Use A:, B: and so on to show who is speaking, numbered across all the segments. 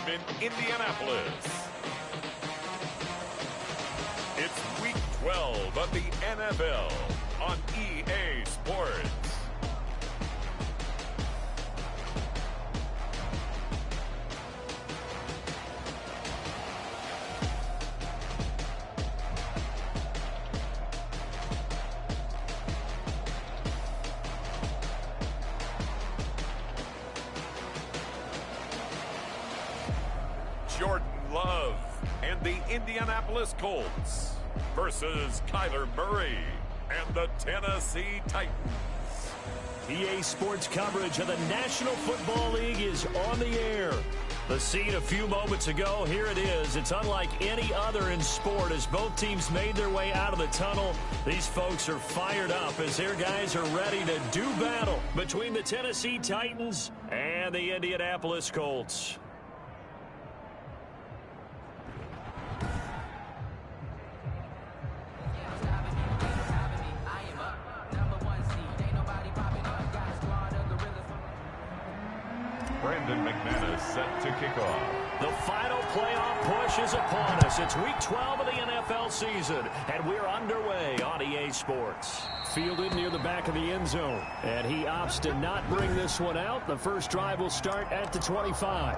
A: in Indianapolis. It's Week 12 of the NFL on EA Sports. Jordan Love and the Indianapolis Colts versus Kyler Murray and the Tennessee Titans.
B: EA Sports coverage of the National Football League is on the air. The scene a few moments ago, here it is. It's unlike any other in sport as both teams made their way out of the tunnel. These folks are fired up as their guys are ready to do battle between the Tennessee Titans and the Indianapolis Colts.
A: Brandon McManus set to kick off.
B: The final playoff push is upon us. It's Week 12 of the NFL season, and we're underway on EA Sports. Fielded near the back of the end zone, and he opts to not bring this one out. The first drive will start at the 25.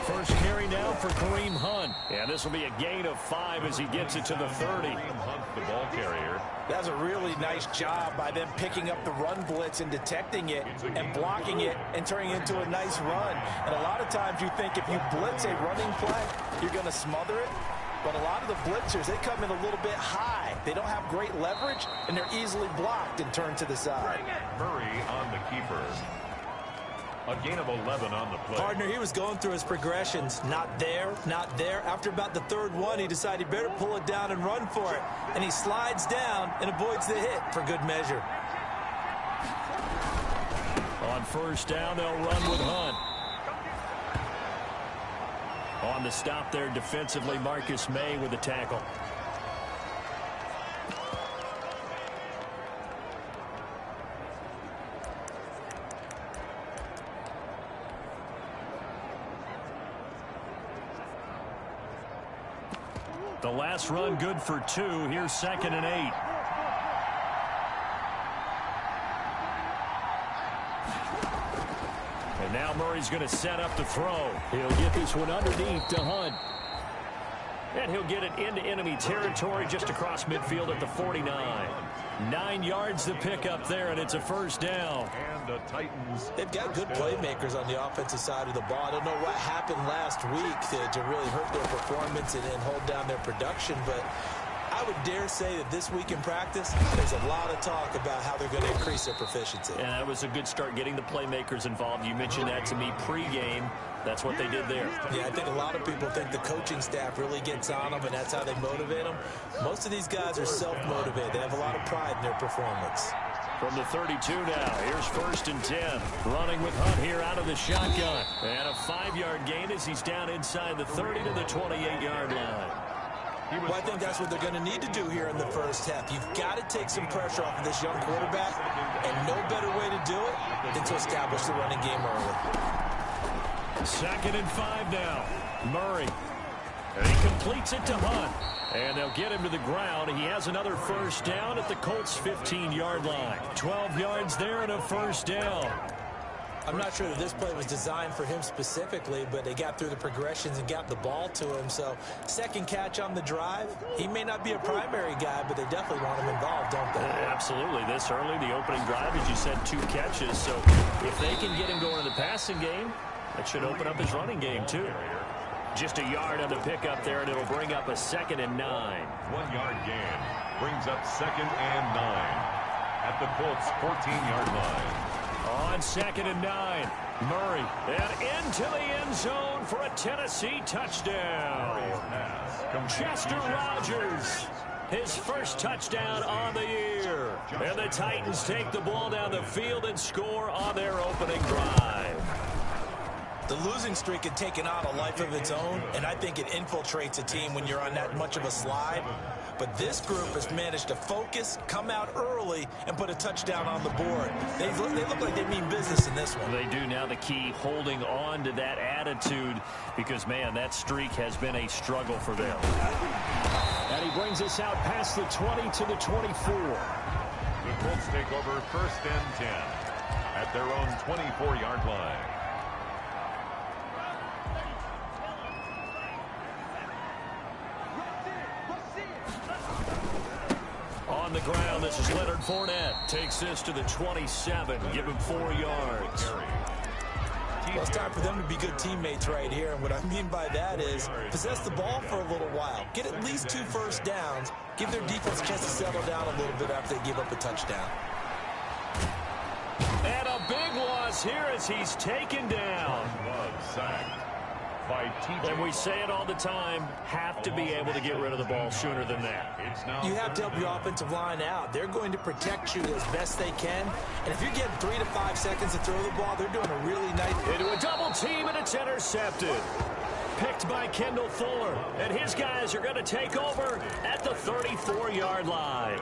B: First carry now for Kareem Hunt. And this will be a gain of 5 as he gets it to the 30.
A: Kareem Hunt, the ball carrier.
C: That's a really nice job by them picking up the run blitz and detecting it and blocking it and turning it into a nice run. And a lot of times you think if you blitz a running play, you're going to smother it. But a lot of the blitzers, they come in a little bit high. They don't have great leverage, and they're easily blocked and turned to the side.
A: Murray on the keeper. A gain of 11 on the play.
D: Partner, he was going through his progressions. Not there, not there. After about the third one, he decided he better pull it down and run for it. And he slides down and avoids the hit for good measure.
B: On first down, they'll run with Hunt. On the stop there defensively, Marcus May with the tackle. The last run good for 2. Here's 2nd and 8. And now Murray's going to set up the throw. He'll get this one underneath to Hunt. And he'll get it into enemy territory just across midfield at the 49. 9 yards to pick up there, and it's a first down.
A: And the Titans.
D: They've got good playmakers on the offensive side of the ball. I don't know what happened last week to really hurt their performance and hold down their production, but I would dare say that this week in practice, there's a lot of talk about how they're going to increase their proficiency.
B: And that was a good start getting the playmakers involved. You mentioned that to me pregame. That's what they did there.
D: Yeah, I think a lot of people think the coaching staff really gets on them, and that's how they motivate them. Most of these guys are self-motivated. They have a lot of pride in their performance.
B: From the 32 now, here's 1st and 10. Running with Hunt here out of the shotgun. And a 5-yard gain as he's down inside the 30 to the 28-yard line.
D: Well, I think that's what they're going to need to do here in the first half. You've got to take some pressure off of this young quarterback, and no better way to do it than to establish the running game early.
B: 2nd and 5 now. Murray. And he completes it to Hunt. And they'll get him to the ground. He has another first down at the Colts' 15-yard line. 12 yards there and a first down.
D: I'm not sure that this play was designed for him specifically, but they got through the progressions and got the ball to him. So, second catch on the drive. He may not be a primary guy, but they definitely want him involved, don't they?
B: Absolutely. This early, the opening drive, as you said, 2 catches. So, if they can get him going in the passing game, that should open up his running game, too. Just a yard on the pickup there, and it'll bring up a 2nd and 9.
A: 1-yard gain brings up 2nd and 9 at the Colts' 14-yard line.
B: On 2nd and 9, Murray, and into the end zone for a Tennessee touchdown. Chester Rogers his first touchdown on the year. And the Titans take the ball down the field and score on their opening drive.
D: The losing streak had taken on a life of its own, and I think it infiltrates a team when you're on that much of a slide. But this group has managed to focus, come out early, and put a touchdown on the board. They look like they mean business in this one.
B: They do. Now the key, holding on to that attitude, because, man, that streak has been a struggle for them.
E: And he brings us out past the 20 to the 24.
A: The Colts take over 1st and 10 at their own 24-yard line.
B: On the ground, this is Leonard Fournette. Takes this to the 27. Give him 4 yards.
D: Well, it's time for them to be good teammates right here. And what I mean by that is possess the ball for a little while. Get at least 2 first downs. Give their defense a chance to settle down a little bit after they give up a touchdown.
B: And a big loss here as he's taken down.
A: Sacked.
B: And we say it all the time, have to be able to get rid of the ball sooner than that.
D: You have to help your offensive line out. They're going to protect you as best they can. And if you're getting 3 to 5 seconds to throw the ball, they're doing a really nice...
B: Into a double team, and it's intercepted. Picked by Kendall Fuller. And his guys are going to take over at the 34-yard line.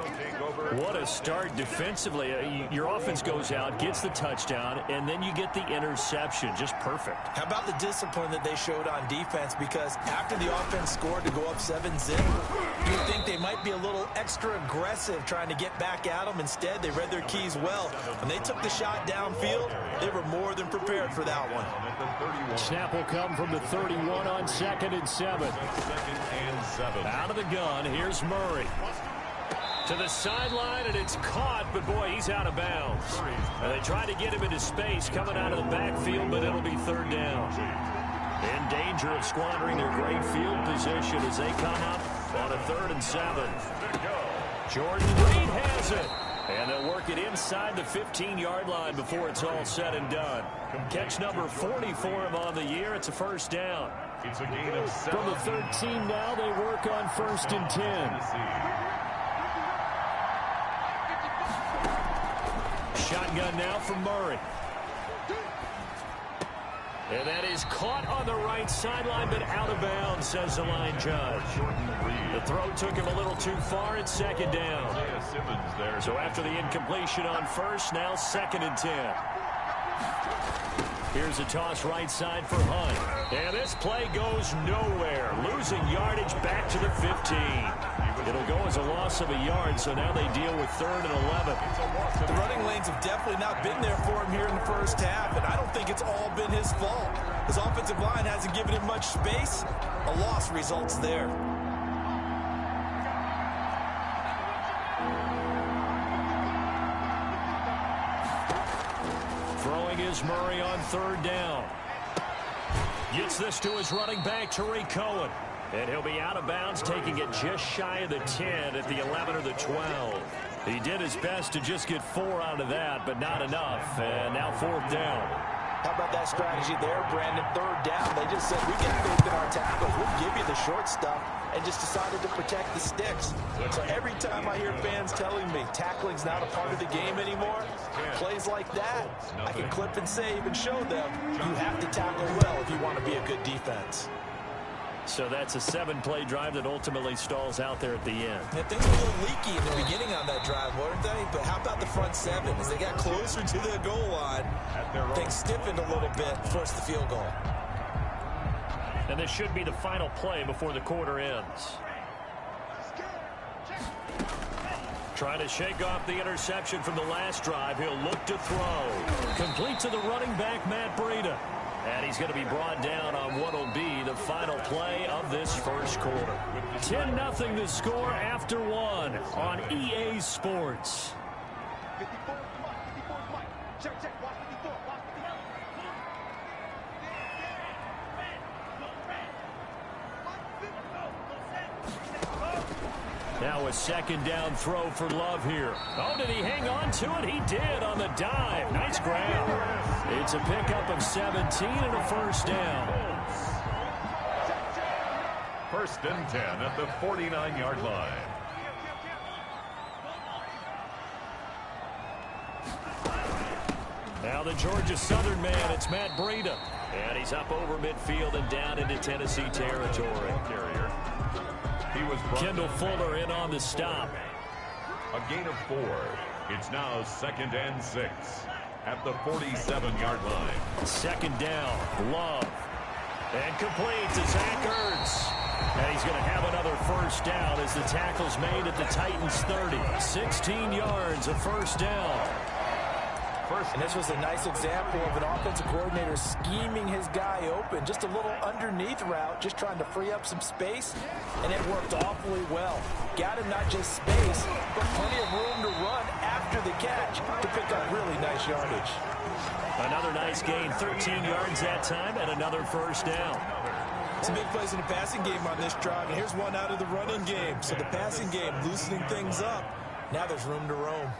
B: What a start defensively. Your offense goes out, gets the touchdown, and then you get the interception. Just perfect.
D: How about the discipline that they showed on defense? Because after the offense scored to go up 7-zip, you would think they might be a little extra aggressive trying to get back at them. Instead, they read their keys well. When they took the shot downfield, they were more than prepared for that one.
E: Snap will come from the 31 on 2nd and 7.
B: Out of the gun, here's Murray. To the sideline, and it's caught, but boy, he's out of bounds. And they try to get him into space coming out of the backfield, but it'll be 3rd down. In danger of squandering their great field position as they come up on a 3rd and 7. Jordan Reed has it. And they'll work it inside the 15-yard line before it's all said and done. Catch number 40 for him on the year. It's a 1st down.
A: It's a gain of 7.
E: From the 13 now, they work on 1st and 10.
B: Shotgun now from Murray. And that is caught on the right sideline, but out of bounds, says the line judge. The throw took him a little too far. It's 2nd down. So after the incompletion on 1st, now 2nd and 10. Here's a toss right side for Hunt. And this play goes nowhere. Losing yardage back to the 15. It'll go as a loss of a yard, so now they deal with 3rd and 11.
D: The running lanes have definitely not been there for him here in the first half, and I don't think it's all been his fault. His offensive line hasn't given him much space. A loss results there.
B: Throwing is Murray on 3rd down. Gets this to his running back, Tariq Cohen. And he'll be out of bounds, taking it just shy of the 10 at the 11 or the 12. He did his best to just get 4 out of that, but not enough. And now 4th down.
C: How about that strategy there, Brandon? 3rd down. They just said, we get faith in our tackles. We'll give you the short stuff, and just decided to protect the sticks. So every time I hear fans telling me tackling's not a part of the game anymore, plays like that, I can clip and save and show them you have to tackle well if you want to be a good defense.
B: So that's a 7-play drive that ultimately stalls out there at the end.
D: Yeah, things were a little leaky in the beginning on that drive, weren't they? But how about the front 7? As they got closer to the goal line, things stiffened a little bit, forced the field goal.
B: And this should be the final play before the quarter ends. Trying to shake off the interception from the last drive. He'll look to throw. Complete to the running back, Matt Breida. And he's going to be brought down on what will be the final play of this first quarter. 10-0 the score after 1 on EA Sports. Now a 2nd down throw for Love here. Oh, did he hang on to it? He did on the dive. Nice grab. It's a pickup of 17 and a 1st down.
A: 1st and 10 at the 49-yard line.
B: Now the Georgia Southern man, it's Matt Breida. And he's up over midfield and down into Tennessee territory.
A: He was
B: Kendall Fuller in on the stop.
A: A gain of 4. It's now 2nd and 6 at the 47-yard line.
B: Second down, Love. And complete to Zach Ertz. And he's going to have another first down as the tackle's made at the Titans 30. 16 yards of first down.
C: And this was a nice example of an offensive coordinator scheming his guy open. Just a little underneath route, just trying to free up some space, and it worked awfully well. Got him not just space, but plenty of room to run after the catch to pick up really nice yardage.
B: Another nice gain, 13 yards that time, and another first down.
D: Some big plays in the passing game on this drive, and here's one out of the running game. So the passing game loosening things up. Now there's room to roam.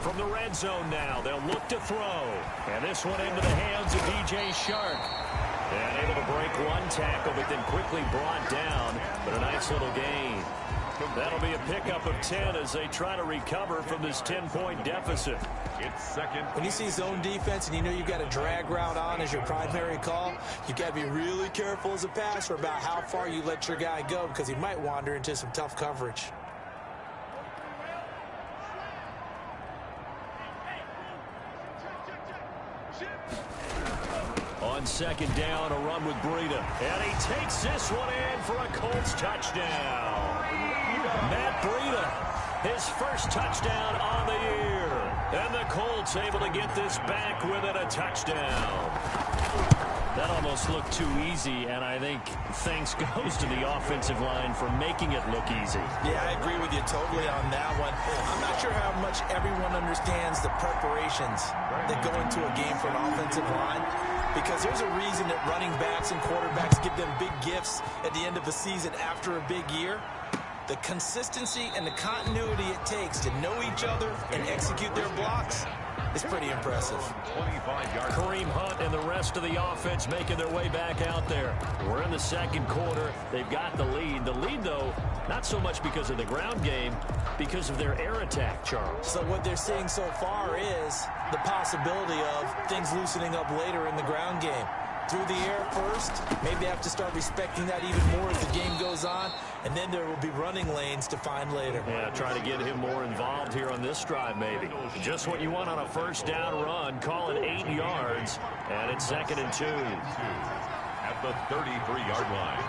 B: From the red zone now, they'll look to throw. And this one into the hands of DJ Shark. And able to break one tackle, but then quickly brought down. But a nice little gain. That'll be a pickup of 10 as they try to recover from this 10-point deficit.
A: It's second.
D: When you see zone defense and you know you've got a drag route on as your primary call, you've got to be really careful as a passer about how far you let your guy go because he might wander into some tough coverage.
B: On second down, a run with Breida. And he takes this one in for a Colts touchdown. Matt Breida, his first touchdown on the year. And the Colts able to get this back within a touchdown. That almost looked too easy, and I think thanks goes to the offensive line for making it look easy.
C: Yeah, I agree with you totally on that one. I'm not sure how much everyone understands the preparations that go into a game for an offensive line, because there's a reason that running backs and quarterbacks give them big gifts at the end of the season after a big year. The consistency and the continuity it takes to know each other and execute their blocks is pretty impressive.
A: 25-yard.
B: Kareem Hunt and the rest of the offense making their way back out there. We're in the second quarter. They've got the lead. The lead, though, not so much because of the ground game, because of their air attack, Charles.
D: So what they're seeing so far is the possibility of things loosening up later in the ground game. Through the air first, maybe they have to start respecting that even more as the game goes on, and then there will be running lanes to find later.
B: Yeah, try to get him more involved here on this drive, maybe. Just what you want on a first down run. Call it 8 yards, and it's 2nd and 2.
A: At the 33-yard line.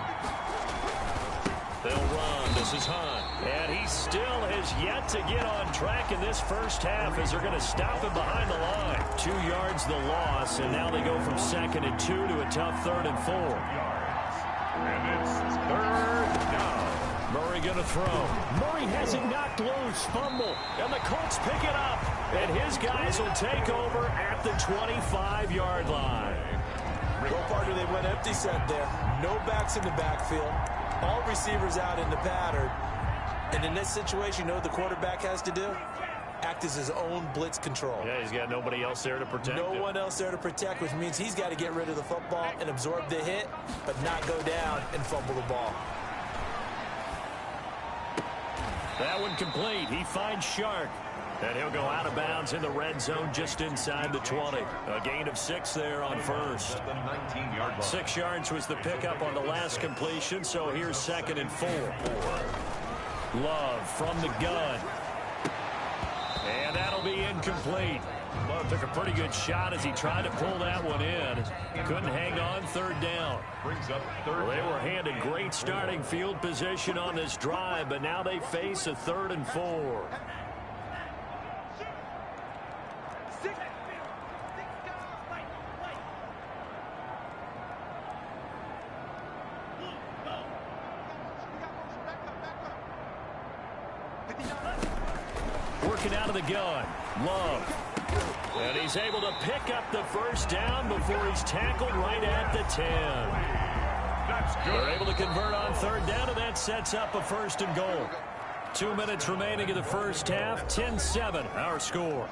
B: They'll run. This is Hunt. And he still has yet to get on track in this first half as they're going to stop him behind the line. 2 yards the loss, and now they go from 2nd and 2 to a tough 3rd and 4.
A: And it's 3rd down.
B: Murray going to throw. Murray has it knocked loose. Fumble. And the Colts pick it up. And his guys will take over at the 25-yard line.
D: Go partner, they went empty set there. No backs in the backfield. All receivers out in the pattern. And in this situation, you know what the quarterback has to do? Act as his own blitz control.
B: Yeah, he's got nobody else there to protect him.
D: No one else there to protect, which means he's got to get rid of the football and absorb the hit, but not go down and fumble the ball.
B: That one complete. He finds Shark. And he'll go out of bounds in the red zone just inside the 20. A gain of 6 there on first. 6 yards was the pickup on the last completion, so here's 2nd and 4. Love from the gun. And that'll be incomplete. Love took a pretty good shot as he tried to pull that one in. Couldn't hang on, 3rd down.
A: Brings up 3rd.
B: Well, they were handed great starting field position on this drive, but now they face a 3rd and 4. Working out of the gun. Love. And he's able to pick up the first down before he's tackled right at the 10.
A: That's good.
B: They're able to convert on 3rd down, and that sets up a 1st and goal. 2 minutes remaining in the first half. 10-7, our score.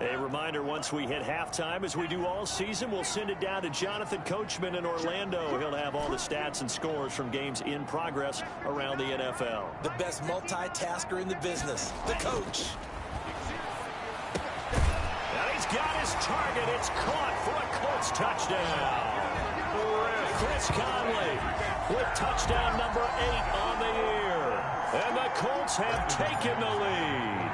B: A reminder, once we hit halftime, as we do all season, we'll send it down to Jonathan Coachman in Orlando. He'll have all the stats and scores from games in progress around the NFL.
D: The best multitasker in the business, the coach.
B: And he's got his target. It's caught for a Colts touchdown. Chris Conley with touchdown number 8 on the year. And the Colts have taken the lead.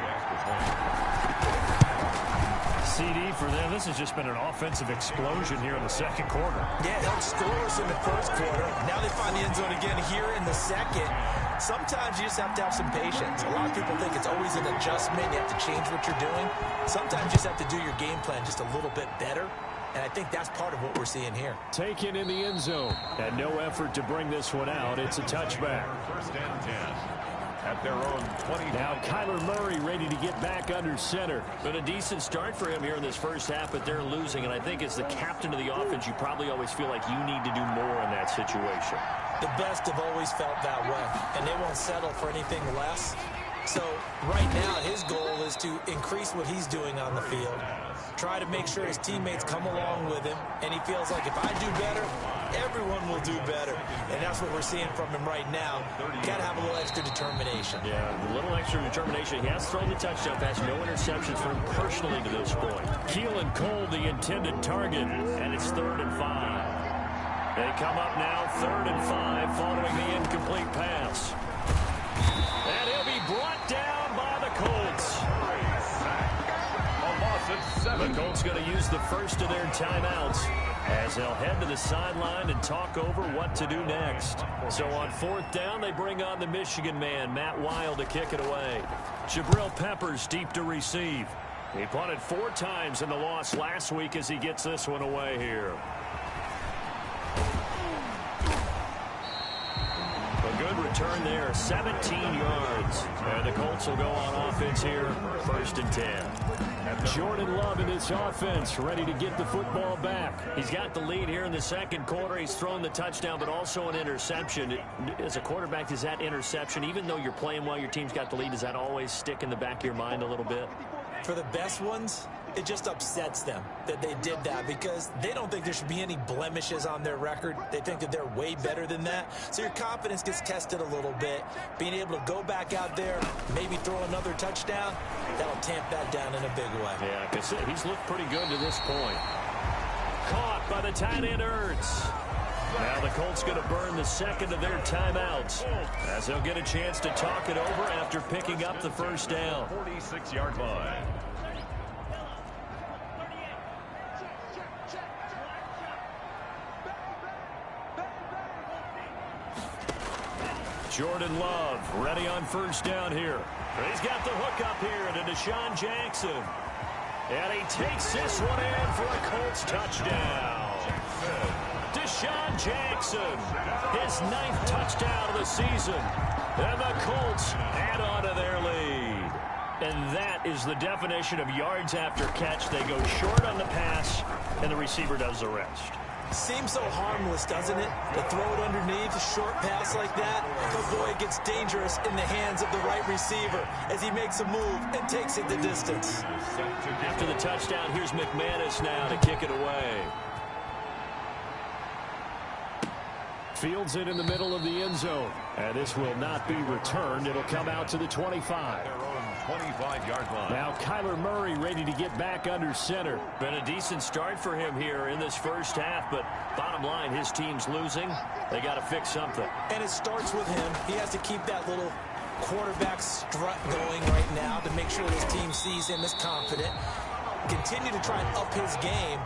B: CD for them. This has just been an offensive explosion here in the second quarter.
D: Yeah, helped scorers in the first quarter. Now they find the end zone again here in the second. Sometimes you just have to have some patience. A lot of people think it's always an adjustment. You have to change what you're doing. Sometimes you just have to do your game plan just a little bit better. And I think that's part of what we're seeing here.
E: Taken in the end zone. And no effort to bring this one out. It's a touchback.
A: First and 10. At their own 20.
E: Now Kyler Murray ready to get back under center.
B: Been a decent start for him here in this first half, but they're losing. And I think as the captain of the offense, you probably always feel like you need to do more in that situation.
D: The best have always felt that way, and they won't settle for anything less. So right now his goal is to increase what he's doing on the field, try to make sure his teammates come along with him, and he feels like if I do better, everyone will do better. And that's what we're seeing from him right now. Got to have a little extra determination.
B: Yeah, a little extra determination. He has thrown the touchdown pass, no interceptions for him personally to this point.
E: Keelan Cole, the intended target.
B: And it's 3rd and 5. They come up now 3rd and 5 following the incomplete pass. And he'll be brought down by the Colts. The Colts going to use the first of their timeouts as they'll head to the sideline and talk over what to do next. So on 4th down, they bring on the Michigan man, Matt Wild, to kick it away. Jabril Peppers deep to receive. He punted 4 times in the loss last week as he gets this one away here. A good return there, 17 yards. And the Colts will go on offense here, 1st and 10.
E: Jordan Love in this offense, ready to get the football back.
B: He's got the lead here in the second quarter. He's thrown the touchdown, but also an interception. As a quarterback, does that interception, even though you're playing while your team's got the lead, does that always stick in the back of your mind a little bit?
D: For the best ones, it just upsets them that they did that because they don't think there should be any blemishes on their record. They think that they're way better than that. So your confidence gets tested a little bit. Being able to go back out there, maybe throw another touchdown, that'll tamp that down in a big way.
B: Yeah, because he's looked pretty good to this point. Caught by the tight end Ertz. Now the Colts going to burn the second of their timeouts as they'll get a chance to talk it over after picking up the first down.
A: 46-yard line.
B: Jordan Love ready on first down here. He's got the hook up here to Deshaun Jackson. And he takes this one in for a Colts touchdown. Deshaun Jackson, his 9th touchdown of the season. And the Colts add on to their lead. And that is the definition of yards after catch. They go short on the pass, and the receiver does the rest.
D: Seems so harmless, doesn't it? To throw it underneath, a short pass like that. But boy, it gets dangerous in the hands of the right receiver as he makes a move and takes it the distance.
B: After the touchdown, here's McManus now to kick it away.
E: Fields it in the middle of the end zone. And this will not be returned. It'll come out to the 25.
A: 25-yard line.
E: Now Kyler Murray ready to get back under center.
B: Been a decent start for him here in this first half, but bottom line, his team's losing. They got to fix something.
D: And it starts with him. He has to keep that little quarterback strut going right now to make sure his team sees him as confident. Continue to try and up his game,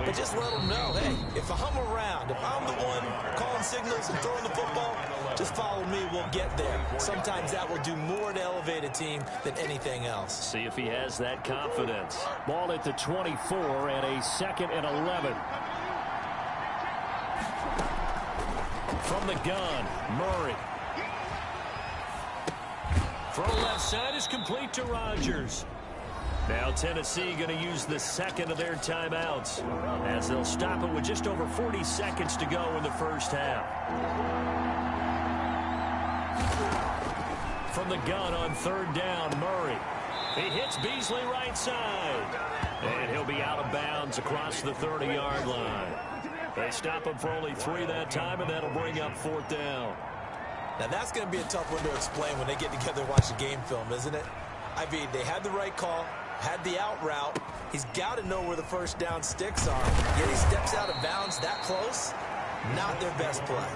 D: but just let him know, hey, if I'm around, if I'm the one calling signals and throwing the football, just follow me, we'll get there. Sometimes that will do more to elevate a team than anything else.
B: See if he has that confidence.
E: Ball at the 24 and a 2nd and 11. From the gun, Murray.
B: Throw left side is complete to Rodgers. Now Tennessee going to use the second of their timeouts as they'll stop it with just over 40 seconds to go in the first half. From the gun on 3rd down, Murray. He hits Beasley right side. And he'll be out of bounds across the 30-yard line. They stop him for only 3 that time, and that'll bring up 4th down.
D: Now, that's going to be a tough one to explain when they get together and watch the game film, isn't it? I mean, they had the right call, had the out route. He's got to know where the first down sticks are. Yet he steps out of bounds that close. Not their best play.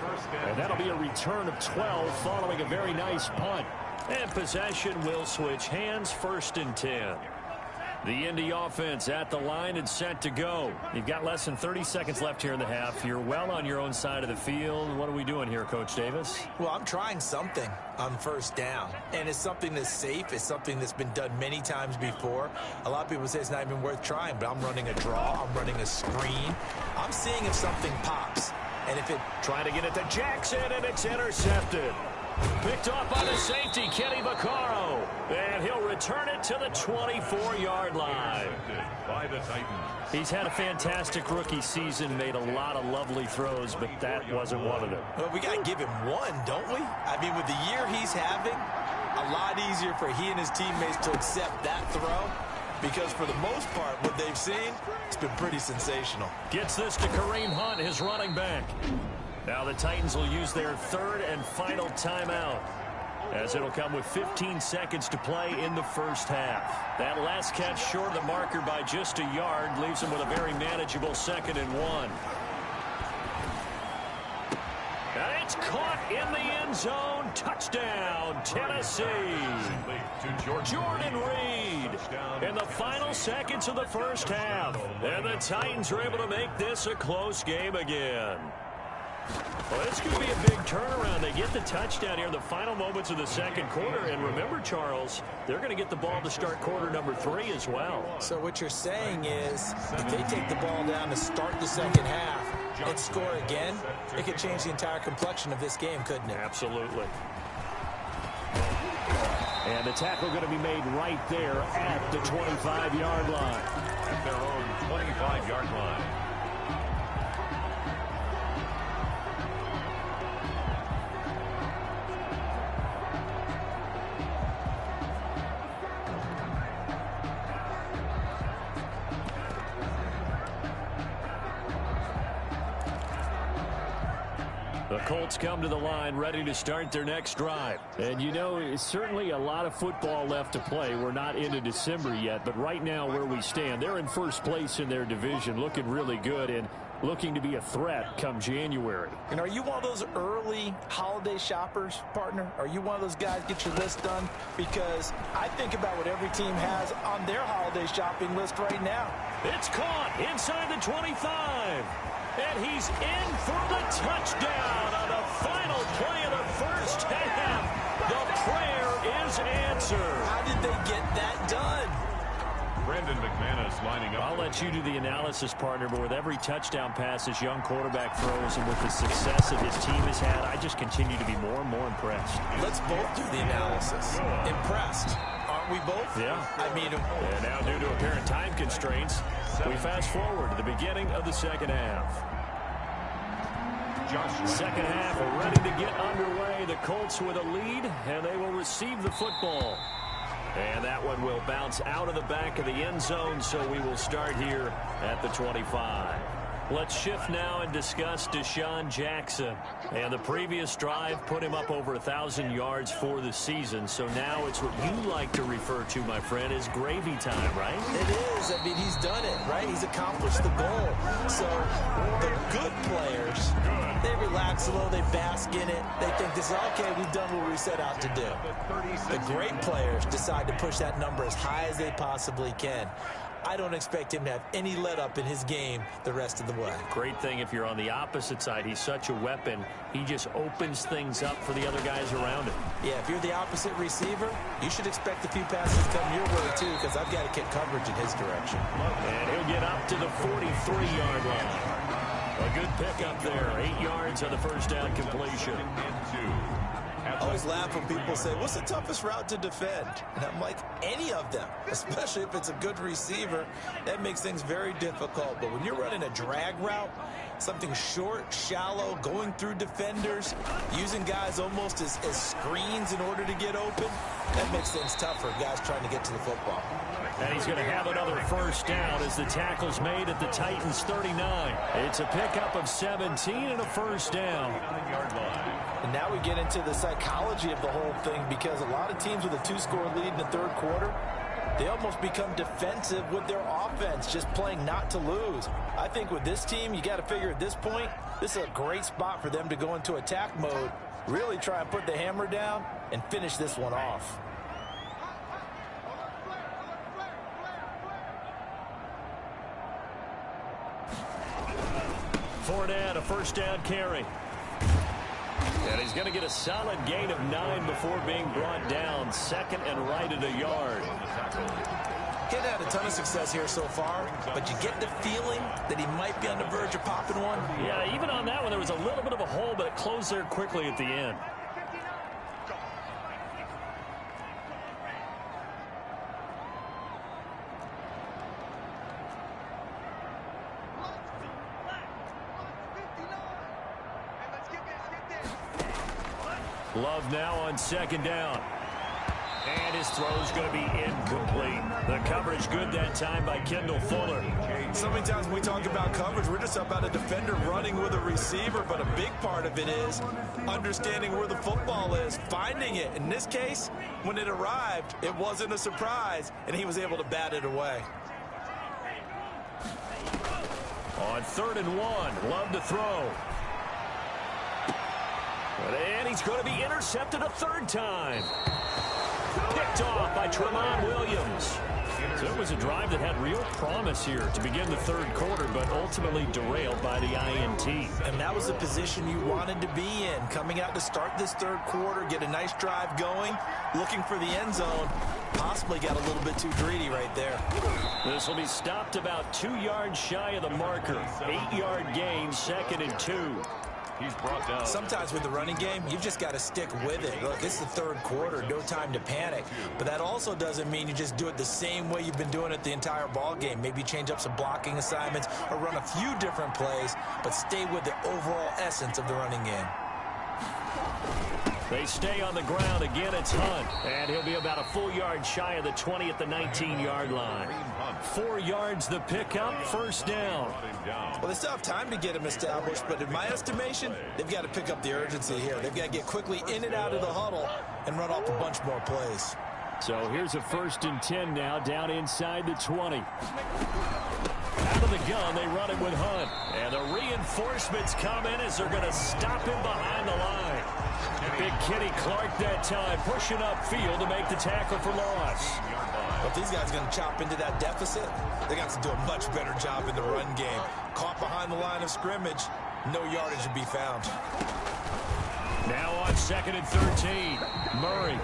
E: And that'll be a return of 12 following a very nice punt.
B: And possession will switch hands, 1st and 10. The Indy offense at the line and set to go. You've got less than 30 seconds left here in the half. You're well on your own side of the field. What are we doing here, Coach Davis?
D: Well, I'm trying something on first down. And it's something that's safe. It's something that's been done many times before. A lot of people say it's not even worth trying, but I'm running a draw. I'm running a screen. I'm seeing if something pops. And if it...
B: Trying to get it to Jackson, and it's intercepted. Picked off by the safety, Kenny Vaccaro. And he'll return it to the 24-yard line.
A: By the Titans.
B: He's had a fantastic rookie season, made a lot of lovely throws, but that wasn't one of them.
D: Well, we got to give him one, don't we? I mean, with the year he's having, a lot easier for he and his teammates to accept that throw. Because for the most part, what they've seen, it's been pretty sensational.
B: Gets this to Kareem Hunt, his running back. Now the Titans will use their 3rd and final timeout, as it'll come with 15 seconds to play in the first half. That last catch short of the marker by just a yard leaves them with a very manageable 2nd and 1. And it's caught in the end zone. Touchdown, Tennessee. Jordan Reed in the final seconds of the first half. And the Titans are able to make this a close game again. Well, it's going to be a big turnaround. They get the touchdown here in the final moments of the second quarter. And remember, Charles, they're going to get the ball to start quarter number 3 as well.
D: So what you're saying is if they take the ball down to start the second half and score again, it could change the entire complexion of this game, couldn't it?
B: Absolutely.
E: And the tackle going to be made right there at the 25-yard line.
A: At their own 25-yard line.
B: The Colts come to the line ready to start their next drive.
E: And you know, it's certainly a lot of football left to play. We're not into December yet, but right now where we stand, they're in first place in their division, looking really good and looking to be a threat come January.
C: And are you one of those early holiday shoppers, partner? Are you one of those guys get your list done? Because I think about what every team has on their holiday shopping list right now.
B: It's caught inside the 25. And he's in for the touchdown on the final play of the first half. The prayer is answered.
D: How did they get that done?
A: Brandon McManus lining up.
B: I'll let you do the analysis, partner, but with every touchdown pass this young quarterback throws and with the success that his team has had, I just continue to be more and more impressed.
D: Let's both do the analysis. Impressed. Aren't we both?
B: Yeah.
D: I mean,
B: and now due to apparent time constraints, we fast forward to the beginning of the second half. Second half ready to get underway. The Colts with a lead, and they will receive the football. And that one will bounce out of the back of the end zone, so we will start here at the 25. Let's shift now and discuss Deshaun Jackson. And the previous drive put him up over 1,000 yards for the season. So now it's what you like to refer to, my friend, as gravy time, right?
D: it is. I mean, he's done it, right? He's accomplished the goal. So the good players, they relax a little. They bask in it. They think this is, okay, we've done what we set out to do. The great players decide to push that number as high as they possibly can. I don't expect him to have any let-up in his game the rest of the way.
B: Great thing if you're on the opposite side. He's such a weapon. He just opens things up for the other guys around him.
D: Yeah, if you're the opposite receiver, you should expect a few passes come your way, too, because I've got to get coverage in his direction.
B: And he'll get up to the 43-yard line. A good pickup there. 8 yards on the first down completion.
D: I always laugh when people say, what's the toughest route to defend? And I'm like, any of them, especially if it's a good receiver. That makes things very difficult. But when you're running a drag route, something short, shallow, going through defenders, using guys almost as screens in order to get open, that makes things tougher, guys trying to get to the football.
B: And he's going to have another first down as the tackle's made at the Titans' 39. It's a pickup of 17 and a first down.
C: And now we get into the psychology of the whole thing, because a lot of teams with a 2-score lead in the third quarter, they almost become defensive with their offense, just playing not to lose. I think with this team, you got to figure at this point, this is a great spot for them to go into attack mode, really try and put the hammer down and finish this one off.
B: Fournette, a first down carry. And he's going to get a solid gain of 9 before being brought down. Second and right at a yard.
D: He hadn't had a ton of success here so far, but you get the feeling that he might be on the verge of popping one.
B: Yeah, even on that one, there was a little bit of a hole, but it closed there quickly at the end. Love now on second down. And his throw's going to be incomplete. The coverage good that time by Kendall Fuller.
D: So many times when we talk about coverage, we're just about a defender running with a receiver, but a big part of it is understanding where the football is, finding it. In this case, when it arrived, it wasn't a surprise, and he was able to bat it away.
B: On 3rd and 1, Love to throw. And he's going to be intercepted a third time. Picked off by Tremont Williams. So it was a drive that had real promise here to begin the third quarter, but ultimately derailed by the INT.
D: And that was the position you wanted to be in, coming out to start this third quarter, get a nice drive going, looking for the end zone. Possibly got a little bit too greedy right there.
B: This will be stopped about 2 yards shy of the marker. 8-yard gain, 2nd and 2.
A: He's brought down.
D: Sometimes with the running game, you've just got to stick with it. Look, it's the third quarter, no time to panic. But that also doesn't mean you just do it the same way you've been doing it the entire ball game. Maybe change up some blocking assignments or run a few different plays, but stay with the overall essence of the running game.
B: They stay on the ground. Again, it's Hunt. And he'll be about a full yard shy of the 20 at the 19-yard line. 4 yards the pickup, first down.
D: Well, they still have time to get him established, but in my estimation, they've got to pick up the urgency here. They've got to get quickly in and out of the huddle and run off a bunch more plays.
E: So here's a 1st and 10 now, down inside the 20.
B: Out of the gun, they run it with Hunt. And the reinforcements come in as they're going to stop him behind the line. Big Kenny Clark that time, pushing upfield to make the tackle for loss.
D: But if these guys are going to chop into that deficit, they got to do a much better job in the run game. Caught behind the line of scrimmage, no yardage to be found.
B: Now on 2nd and 13, Murray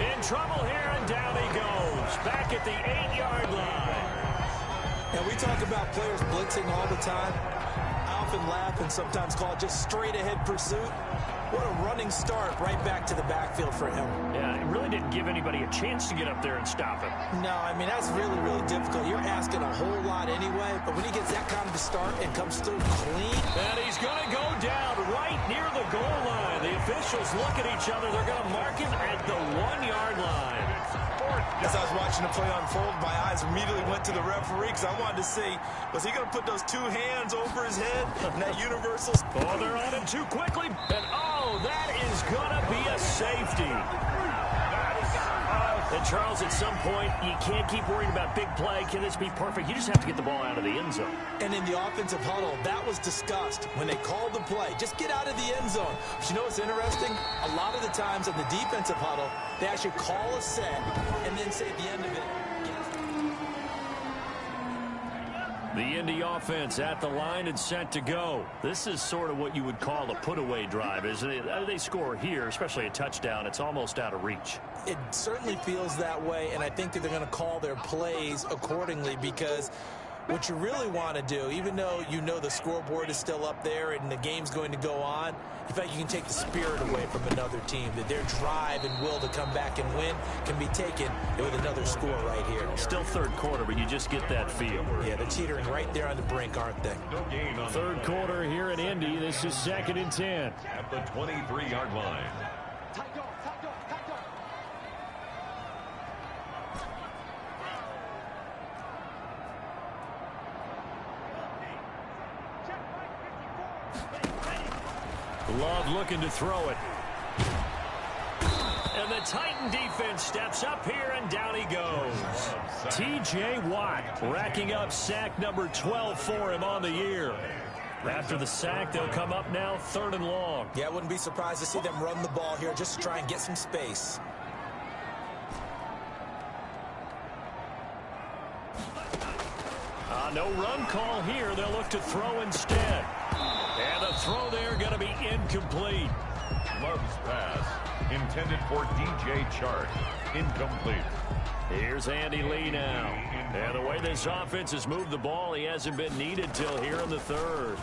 B: in trouble here, and down he goes. Back at the 8-yard line.
D: And we talk about players blitzing all the time. I often laugh and sometimes call it just straight-ahead pursuit. What a running start right back to the backfield for him.
B: Yeah, it really didn't give anybody a chance to get up there and stop him.
D: No, I mean, that's really, really difficult. You're asking a whole lot anyway, but when he gets that kind of a start and comes through clean.
B: And he's going to go down right near the goal line. The officials look at each other. They're going to mark him at the 1-yard line.
D: As I was watching the play unfold, my eyes immediately went to the referee because I wanted to see, was he going to put those 2 hands over his head in that universal?
B: Oh, they're on him too quickly. And, oh, that is going to be a safety. And, Charles, at some point, you can't keep worrying about big play. Can this be perfect? You just have to get the ball out of the end zone.
D: And in the offensive huddle, that was discussed when they called the play. Just get out of the end zone. But you know what's interesting? A lot of the times in the defensive huddle, they actually call a set and then say at the end of it.
E: The Indy offense at the line and set to go. This is sort of what you would call a put-away drive, isn't it? They score here, especially a touchdown. It's almost out of reach.
D: It certainly feels that way, and I think that they're going to call their plays accordingly because What you really want to do, even though you know the scoreboard is still up there and the game's going to go on, in fact, you can take the spirit away from another team, that their drive and will to come back and win can be taken with another score right here.
B: Still third quarter, but you just get that feel.
D: Yeah, they're teetering right there on the brink, aren't they?
E: Third quarter here in Indy. This is 2nd and 10.
A: At the 23-yard line.
B: Love looking to throw it. And the Titan defense steps up here, and down he goes.
E: T.J. Watt racking up sack number 12 for him on the year. After the sack, they'll come up now 3rd and long.
D: Yeah, I wouldn't be surprised to see them run the ball here just to try and get some space.
E: No run call here. They'll look to throw instead. And the throw there going to be incomplete.
A: Love's pass intended for DJ Chark. Incomplete.
E: Here's Andy Lee now. And the way this offense has moved the ball, he hasn't been needed till here in the 3rd.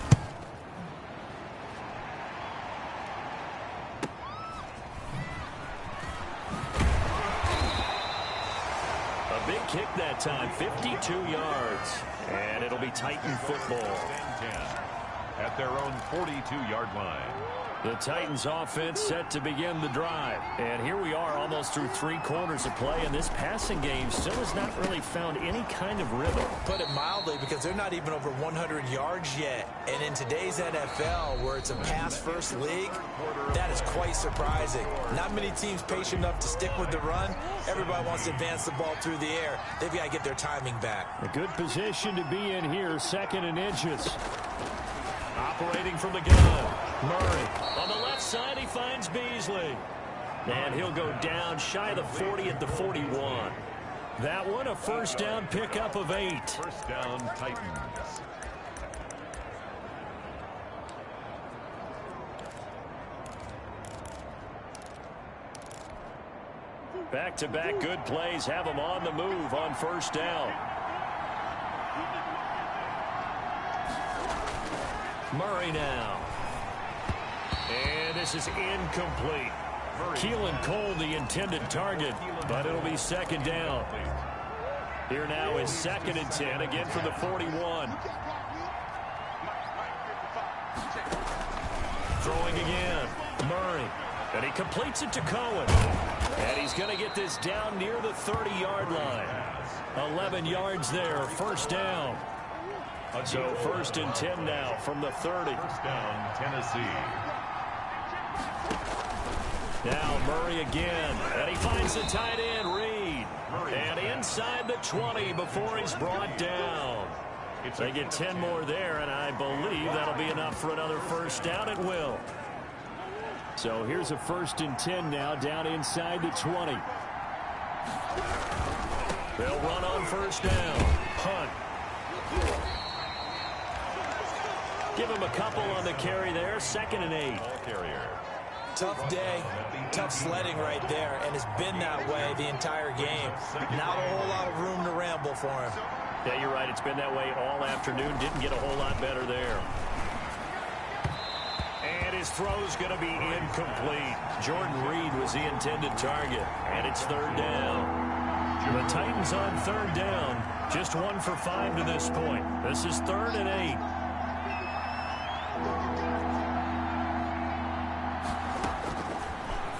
E: A big kick that time, 52 yards. And it'll be Titan football.
A: At their own 42-yard line.
E: The Titans offense set to begin the drive. And here we are almost through 3 quarters of play, and this passing game still has not really found any kind of rhythm.
D: Put it mildly, because they're not even over 100 yards yet. And in today's NFL, where it's a pass-first league, that is quite surprising. Not many teams patient enough to stick with the run. Everybody wants to advance the ball through the air. They've got to get their timing back.
E: A good position to be in here, 2nd and inches. Operating from the gun, Murray. On the left side, he finds Beasley. And he'll go down shy of the 40 at the 41. That one, a first down pickup of 8.
A: First down, Titans.
E: Back-to-back good plays have them on the move on first down. Murray now. And this is incomplete. Keelan Cole the intended target, but it'll be 2nd down. Here now is 2nd and 10, again from the 41. Throwing again, Murray. And he completes it to Cohen. And he's going to get this down near the 30-yard line. 11 yards there, first down. So 1st and 10 now from the 30.
A: First down, Tennessee.
E: Now Murray again. And he finds the tight end, Reed. And inside the 20 before he's brought down. They get 10 more there, and I believe that'll be enough for another first down. It will. So here's a 1st and 10 now, down inside the 20. They'll run on first down. Hunt. Give him a couple on the carry there. 2nd and 8.
D: Tough day, tough sledding right there, and it's been that way the entire game. Not a whole lot of room to ramble for him.
E: Yeah, you're right. It's been that way all afternoon. Didn't get a whole lot better there. And his throw's going to be incomplete. Jordan Reed was the intended target, and it's 3rd down. The Titans on 3rd down. Just 1 for 5 to this point. This is 3rd and 8.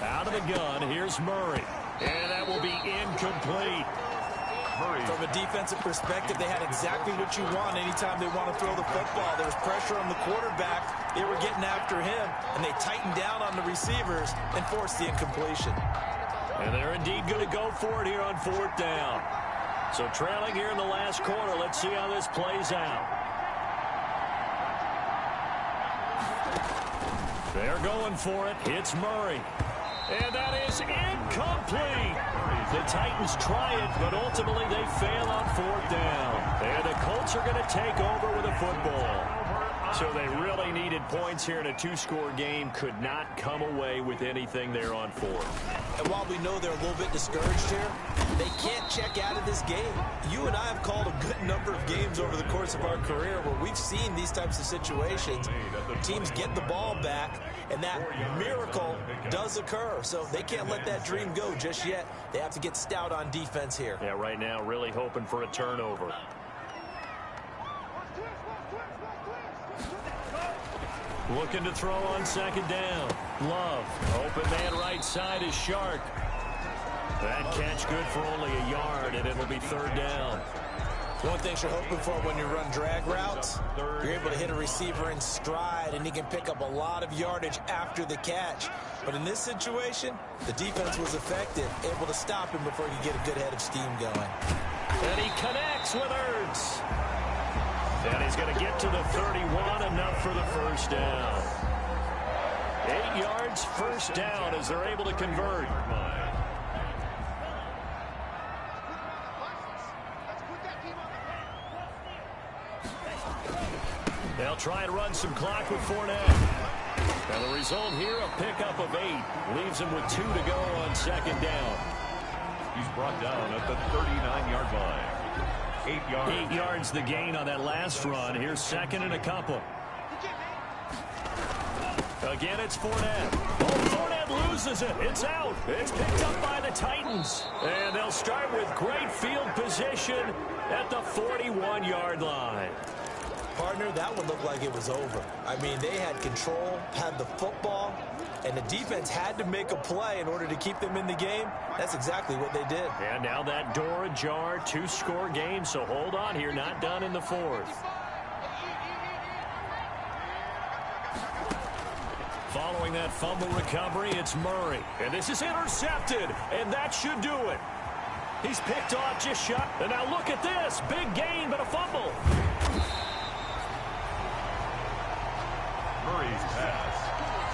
E: Out of the gun, here's Murray. And that will be incomplete.
D: From a defensive perspective, they had exactly what you want anytime they want to throw the football. There was pressure on the quarterback. They were getting after him, and they tightened down on the receivers and forced the incompletion.
E: And they're indeed going to go for it here on 4th down. So trailing here in the last quarter, let's see how this plays out. They're going for it. It's Murray. And that is incomplete. The Titans try it, but ultimately they fail on 4th down. And the Colts are going to take over with a football. So they really needed points here in a 2-score game. Could not come away with anything there on 4th.
D: And while we know they're a little bit discouraged here, they can't check out of this game. You and I have called a good number of games over the course of our career where we've seen these types of situations. Teams get the ball back, and that miracle does occur. So they can't let that dream go just yet. They have to get stout on defense here.
B: Yeah, right now really hoping for a turnover. Looking to throw on second down. Love. Open man right side is Shark. That catch good for only a yard, and it'll be third down.
D: One thing you're hoping for when you run drag routes, you're able to hit a receiver in stride, and he can pick up a lot of yardage after the catch. But in this situation, the defense was effective, able to stop him before he could get a good head of steam going.
B: And he connects with Ertz. And he's going to get to the 31, enough for the first down. 8 yards, first down as they're able to convert. They'll try and run some clock with Fournette. And the result here, a pickup of 8. Leaves him with 2 to go on second down.
A: He's brought down at the 39-yard line. 8 yards.
B: 8 yards the gain on that last run. Here's second and a couple. Again, it's Fournette. Oh, Fournette loses it. It's out. It's picked up by the Titans. And they'll start with great field position at the 41-yard line.
D: Partner, that one looked like it was over. I mean, they had control, had the football, and the defense had to make a play in order to keep them in the game. That's exactly what they did.
B: And now that door ajar, 2-score game, so hold on here, not done in the fourth. Following that fumble recovery, it's Murray. And this is intercepted, and that should do it. He's picked off just shot. And now look at this. Big gain, but a fumble.
A: Murray's pass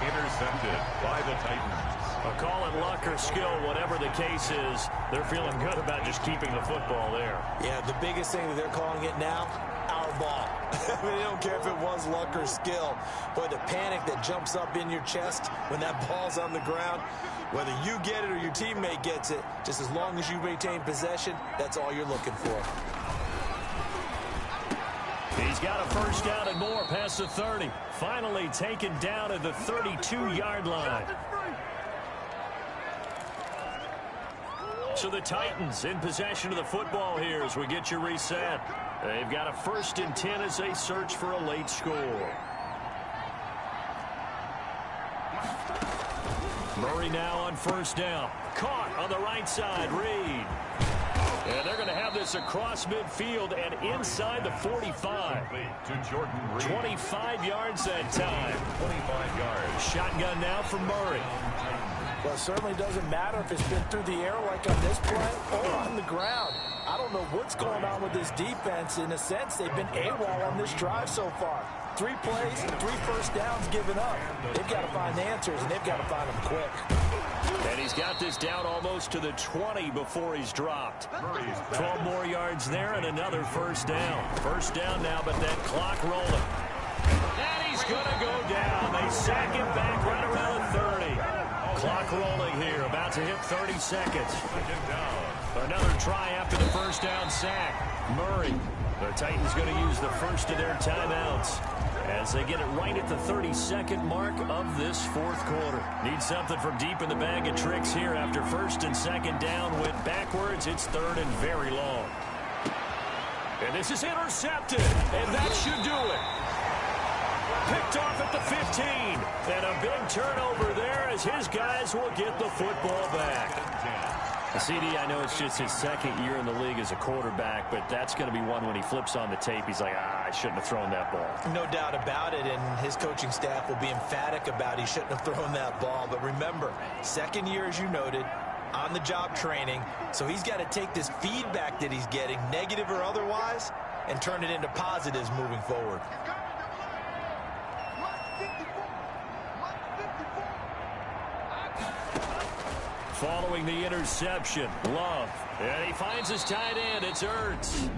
A: intercepted by the Titans.
B: Call it luck or skill, whatever the case is, they're feeling good about just keeping the football there.
D: Yeah, the biggest thing that they're calling it now, our ball. I mean, they don't care if it was luck or skill. Boy, the panic that jumps up in your chest when that ball's on the ground, whether you get it or your teammate gets it, just as long as you maintain possession, that's all you're looking for.
B: He's got a first down and more past the 30. Finally taken down at the 32-yard line. So the Titans in possession of the football here as we get you reset. They've got a 1st and 10 as they search for a late score. Murray now on first down. Caught on the right side. Reed. And they're going to have this across midfield and inside the 45.
A: To Jordan Reed.
B: 25 yards that time.
A: 25 yards.
B: Shotgun now for Murray.
C: Well, it certainly doesn't matter if it's been through the air like on this play or on the ground. I don't know what's going on with this defense. In a sense, they've been AWOL on this drive so far. 3 plays, 3 first downs given up. They've got to find answers, and they've got to find them quick.
B: And he's got this down almost to the 20 before he's dropped. 12 more yards there and another first down. First down now, but that clock rolling. And he's going to go down. They sack him back right around 30. Clock rolling here, about to hit 30 seconds. Another try after the first down sack. Murray. The Titans going to use the first of their timeouts as they get it right at the 32nd mark of this fourth quarter. Need something from deep in the bag of tricks here after 1st and 2nd down. Went backwards. It's 3rd and very long. And this is intercepted, and that should do it. Picked off at the 15. And a big turnover there as his guys will get the football back. CD, I know it's just his 2nd year in the league as a quarterback, but that's going to be one when he flips on the tape. He's like, I shouldn't have thrown that ball.
D: No doubt about it, and his coaching staff will be emphatic about he shouldn't have thrown that ball. But remember, 2nd year, as you noted, on-the-job training, so he's got to take this feedback that he's getting, negative or otherwise, and turn it into positives moving forward.
B: Following the interception, Love. And he finds his tight end. It's Ertz.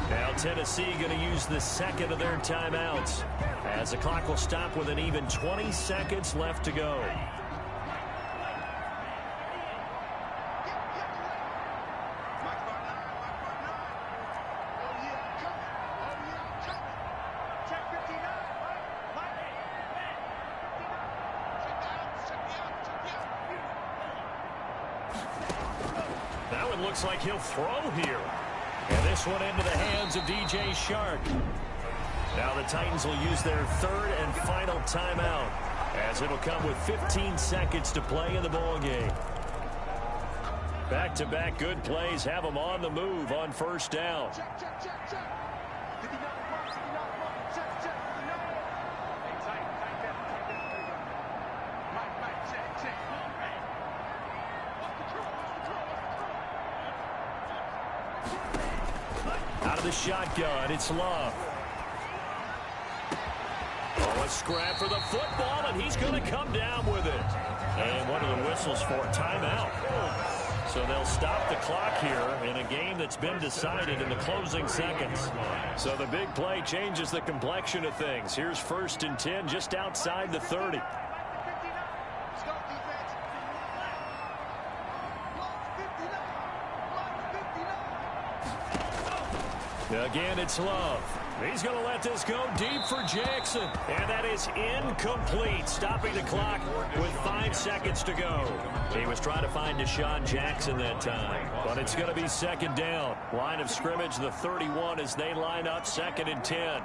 B: Now Tennessee going to use the 2nd of their timeouts as the clock will stop with an even 20 seconds left to go. and looks like he'll throw here. And this one into the hands of DJ Shark. Now the Titans will use their third and final timeout, as it'll come with 15 seconds to play in the ball game. Back-to-back good plays have them on the move on first down. Out of the shotgun, it's Love. Oh, a scrap for the football, and he's going to come down with it. And one of the whistles for a timeout. So they'll stop the clock here in a game that's been decided in the closing seconds. So the big play changes the complexion of things. Here's 1st and 10 just outside the 30. Again, it's Love. He's going to let this go deep for Jackson. And that is incomplete, stopping the clock with 5 seconds to go. He was trying to find Deshaun Jackson that time. But it's going to be 2nd down. Line of scrimmage, the 31, as they line up 2nd and 10.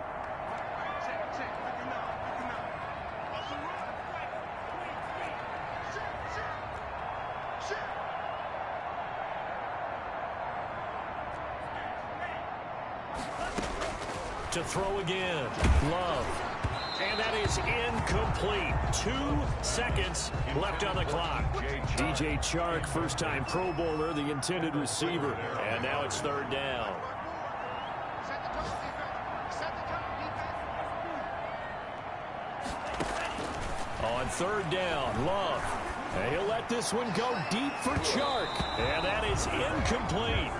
B: To throw again, Love. And that is incomplete. 2 seconds left on the clock. DJ Chark, first-time Pro Bowler, the intended receiver. And now it's 3rd down. On 3rd down, Love. And he'll let this one go deep for Chark. And that is incomplete.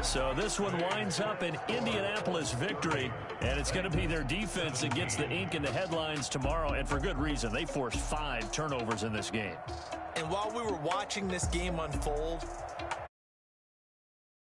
B: So this one winds up an Indianapolis victory, and it's going to be their defense that gets the ink in the headlines tomorrow, and for good reason. They forced 5 turnovers in this game.
D: And while we were watching this game unfold,